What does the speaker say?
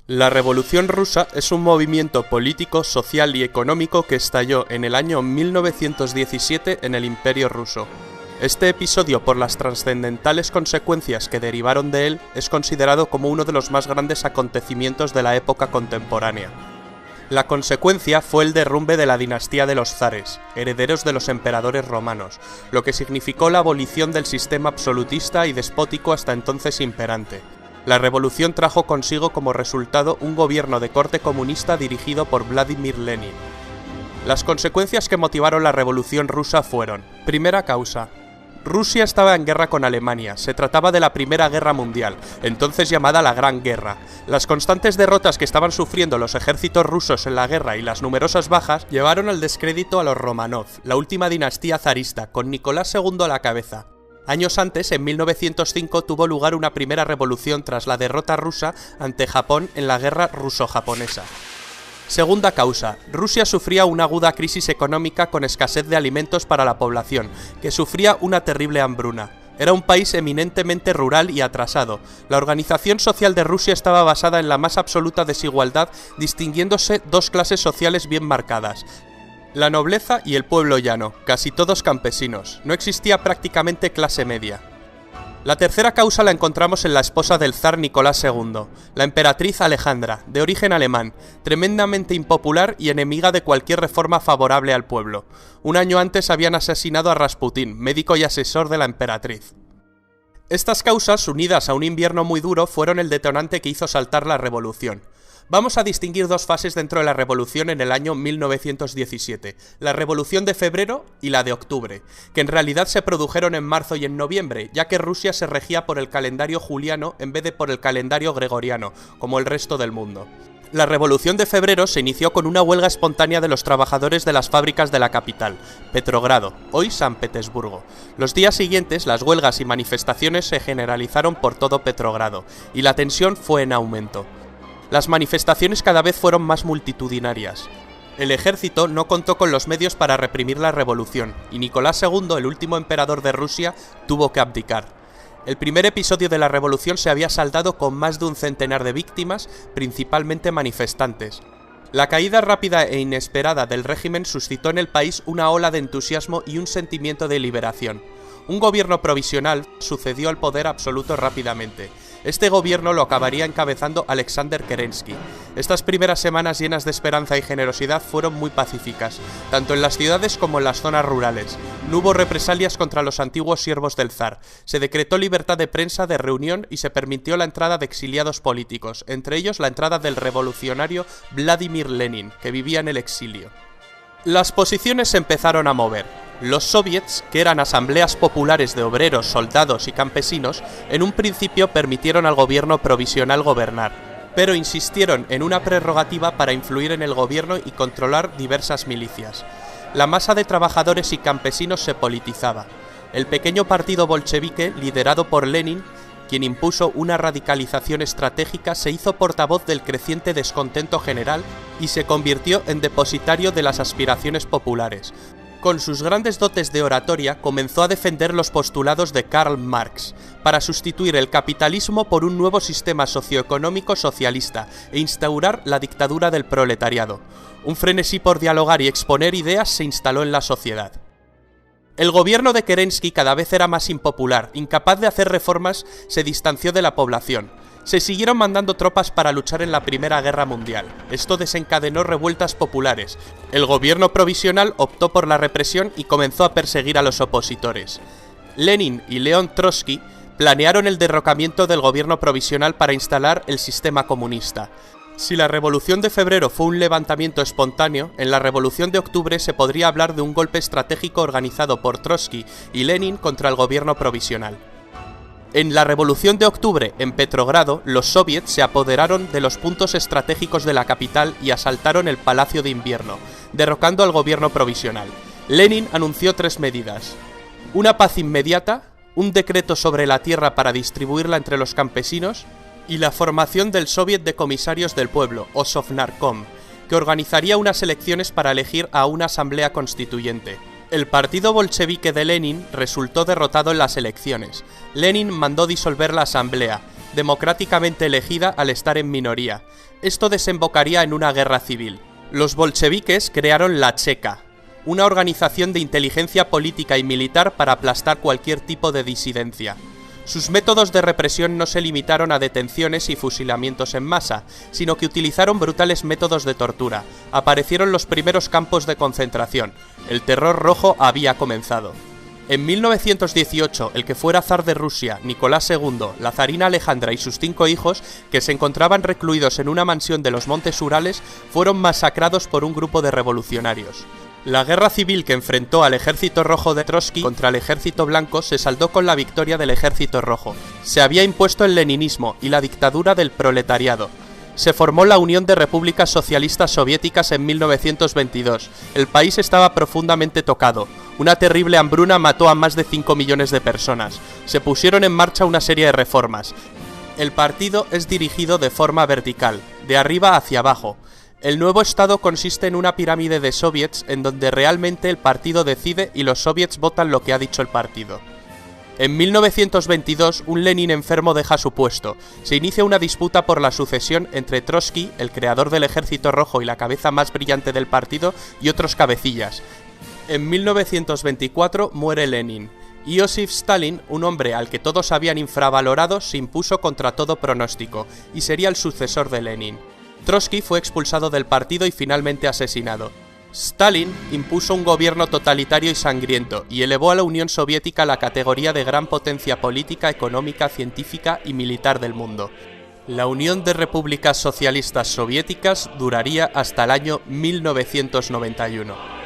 La Revolución Rusa es un movimiento político, social y económico que estalló en el año 1917 en el Imperio ruso. Este episodio, por las trascendentales consecuencias que derivaron de él, es considerado como uno de los más grandes acontecimientos de la época contemporánea. La consecuencia fue el derrumbe de la dinastía de los zares, herederos de los emperadores romanos, lo que significó la abolición del sistema absolutista y despótico hasta entonces imperante. La revolución trajo consigo como resultado un gobierno de corte comunista dirigido por Vladimir Lenin. Las consecuencias que motivaron la revolución rusa fueron: primera causa. Rusia estaba en guerra con Alemania, se trataba de la Primera Guerra Mundial, entonces llamada la Gran Guerra. Las constantes derrotas que estaban sufriendo los ejércitos rusos en la guerra y las numerosas bajas llevaron al descrédito a los Romanov, la última dinastía zarista, con Nicolás II a la cabeza. Años antes, en 1905, tuvo lugar una primera revolución tras la derrota rusa ante Japón en la guerra ruso-japonesa. Segunda causa. Rusia sufría una aguda crisis económica con escasez de alimentos para la población, que sufría una terrible hambruna. Era un país eminentemente rural y atrasado. La organización social de Rusia estaba basada en la más absoluta desigualdad, distinguiéndose dos clases sociales bien marcadas: la nobleza y el pueblo llano, casi todos campesinos. No existía prácticamente clase media. La tercera causa la encontramos en la esposa del zar Nicolás II, la emperatriz Alejandra, de origen alemán, tremendamente impopular y enemiga de cualquier reforma favorable al pueblo. Un año antes habían asesinado a Rasputín, médico y asesor de la emperatriz. Estas causas, unidas a un invierno muy duro, fueron el detonante que hizo saltar la revolución. Vamos a distinguir dos fases dentro de la revolución en el año 1917, la Revolución de Febrero y la de Octubre, que en realidad se produjeron en marzo y en noviembre, ya que Rusia se regía por el calendario juliano en vez de por el calendario gregoriano, como el resto del mundo. La Revolución de Febrero se inició con una huelga espontánea de los trabajadores de las fábricas de la capital, Petrogrado, hoy San Petersburgo. Los días siguientes, las huelgas y manifestaciones se generalizaron por todo Petrogrado, y la tensión fue en aumento. Las manifestaciones cada vez fueron más multitudinarias. El ejército no contó con los medios para reprimir la revolución, y Nicolás II, el último emperador de Rusia, tuvo que abdicar. El primer episodio de la revolución se había saldado con más de un centenar de víctimas, principalmente manifestantes. La caída rápida e inesperada del régimen suscitó en el país una ola de entusiasmo y un sentimiento de liberación. Un gobierno provisional sucedió al poder absoluto rápidamente. Este gobierno lo acabaría encabezando Alexander Kerensky. Estas primeras semanas llenas de esperanza y generosidad fueron muy pacíficas, tanto en las ciudades como en las zonas rurales. No hubo represalias contra los antiguos siervos del zar. Se decretó libertad de prensa, de reunión y se permitió la entrada de exiliados políticos, entre ellos la entrada del revolucionario Vladimir Lenin, que vivía en el exilio. Las posiciones se empezaron a mover. Los soviets, que eran asambleas populares de obreros, soldados y campesinos, en un principio permitieron al gobierno provisional gobernar, pero insistieron en una prerrogativa para influir en el gobierno y controlar diversas milicias. La masa de trabajadores y campesinos se politizaba. El pequeño partido bolchevique, liderado por Lenin, quien impuso una radicalización estratégica, se hizo portavoz del creciente descontento general y se convirtió en depositario de las aspiraciones populares. Con sus grandes dotes de oratoria, comenzó a defender los postulados de Karl Marx, para sustituir el capitalismo por un nuevo sistema socioeconómico socialista e instaurar la dictadura del proletariado. Un frenesí por dialogar y exponer ideas se instaló en la sociedad. El gobierno de Kerensky cada vez era más impopular, incapaz de hacer reformas, se distanció de la población. Se siguieron mandando tropas para luchar en la Primera Guerra Mundial. Esto desencadenó revueltas populares. El gobierno provisional optó por la represión y comenzó a perseguir a los opositores. Lenin y León Trotsky planearon el derrocamiento del gobierno provisional para instalar el sistema comunista. Si la Revolución de Febrero fue un levantamiento espontáneo, en la Revolución de Octubre se podría hablar de un golpe estratégico organizado por Trotsky y Lenin contra el gobierno provisional. En la Revolución de Octubre, en Petrogrado, los soviets se apoderaron de los puntos estratégicos de la capital y asaltaron el Palacio de Invierno, derrocando al gobierno provisional. Lenin anunció tres medidas: una paz inmediata, un decreto sobre la tierra para distribuirla entre los campesinos y la formación del Soviet de Comisarios del Pueblo, o Sovnarkom, que organizaría unas elecciones para elegir a una asamblea constituyente. El partido bolchevique de Lenin resultó derrotado en las elecciones. Lenin mandó disolver la asamblea. democráticamente elegida al estar en minoría. Esto desembocaría en una guerra civil. Los bolcheviques crearon la Cheka, una organización de inteligencia política y militar para aplastar cualquier tipo de disidencia. Sus métodos de represión no se limitaron a detenciones y fusilamientos en masa, sino que utilizaron brutales métodos de tortura. Aparecieron los primeros campos de concentración. El terror rojo había comenzado. En 1918, el que fuera zar de Rusia, Nicolás II, la zarina Alejandra y sus 5 hijos, que se encontraban recluidos en una mansión de los Montes Urales, fueron masacrados por un grupo de revolucionarios. La guerra civil que enfrentó al ejército rojo de Trotsky contra el ejército blanco se saldó con la victoria del ejército rojo. Se había impuesto el leninismo y la dictadura del proletariado. Se formó la Unión de Repúblicas Socialistas Soviéticas en 1922. El país estaba profundamente tocado. Una terrible hambruna mató a más de 5 millones de personas. Se pusieron en marcha una serie de reformas. El partido es dirigido de forma vertical, de arriba hacia abajo. El nuevo estado consiste en una pirámide de soviets en donde realmente el partido decide y los soviets votan lo que ha dicho el partido. En 1922, un Lenin enfermo deja su puesto. Se inicia una disputa por la sucesión entre Trotsky, el creador del Ejército Rojo y la cabeza más brillante del partido, y otros cabecillas. En 1924 muere Lenin. Iósif Stalin, un hombre al que todos habían infravalorado, se impuso contra todo pronóstico, y sería el sucesor de Lenin. Trotsky fue expulsado del partido y finalmente asesinado. Stalin impuso un gobierno totalitario y sangriento y elevó a la Unión Soviética a la categoría de gran potencia política, económica, científica y militar del mundo. La Unión de Repúblicas Socialistas Soviéticas duraría hasta el año 1991.